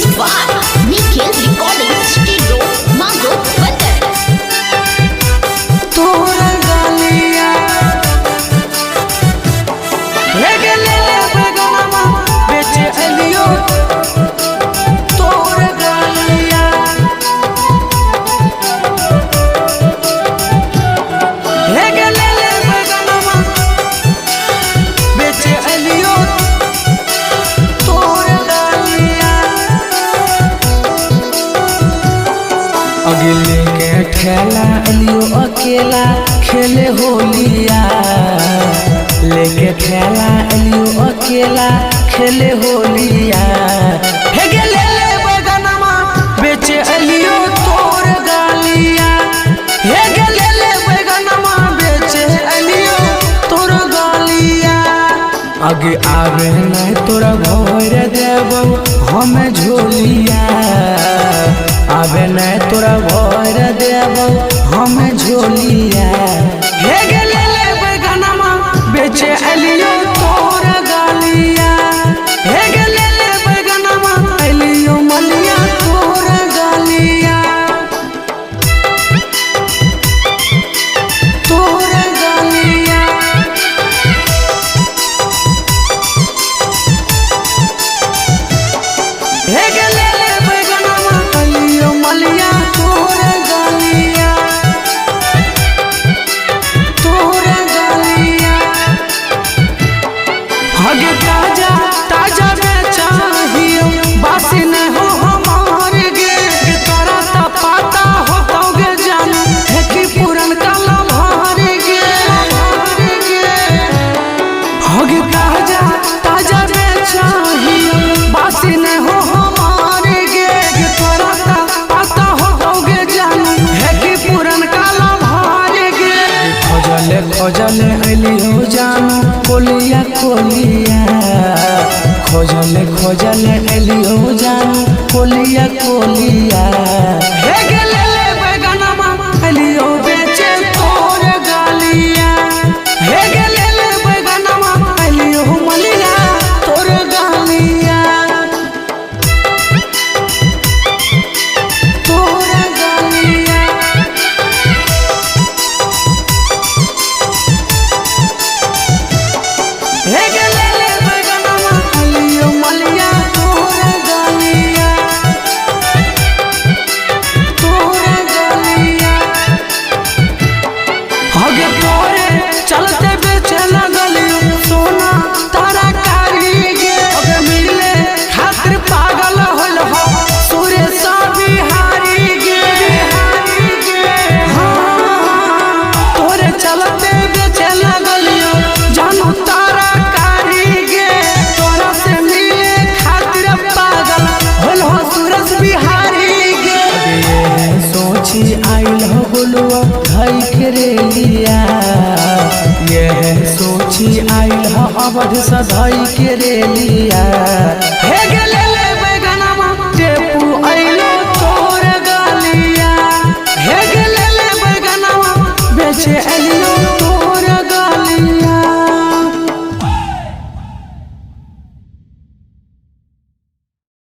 Music by Nikhil Recording Studio, Mango Butter. तोरा गालिया हे गेले बेगनमा बेचे अलियो तोरा गालिया हे गेले बेगनमा बेचे अलियो तोरा गालिया अगले के ठेला अलियो अकेला खेले होलिया लेके ठेला अलियो अकेला खेले होलिया हे गेले बेगनमा बेचे अलियो तोर गालिया हे गेले बेगनमा बेचे अलियो तोर गालिया आगे आवे नहीं तोरा भोर देबो हमें झोलिया आवे नहीं तोरा भोर देबो हमें झोलिया हे गेले बेगनमा बेचे अलियो तोर गालिया हे गेले बेगनमा अलियो मलिया तोर गालिया तोर गालिया हे गेले बेगनमा अलियो मलिया तोर गालिया तोर गालिया हगे ताजा ताजा चाहिए बासी न हो हमारे गे तोरा ता पाता हो तोगे जान है कि पुरन काला भारे गे हगे ताजा ताजा चाहिए बासी न हो हमारे गे तोरा ता पाता हो तोगे जान है कि पुरन काला भारे गे खोजले खोजले अलियो जानो कोलिया कोलिया खोजले खोजले अलियो जानो कोलिया कोलिया हे गेले बेगनमा अलियो बेचे तोर गालिया हे गेले बेगनमा अलियो मलिया तोर गालिया तोर गालिया हे गेले बेगनमा अलियो मलिया तोर गालिया तोर गालिया हगे तोरे चलते बेचे लगलियो सोना तारा कारी गे अबे मिले खातिर पागल होल हो सूर्य सा बिहारी गे हाँ तोरे चलते बेचे लगलियो जानो तारा कारी गे तोरा से मिले खातिर पागल होल हो सूरज बिहारी गे ये सोची आइल हो बोलुआ भाई करे लिया ये सोची आइल हो अवध सधाई करे लिया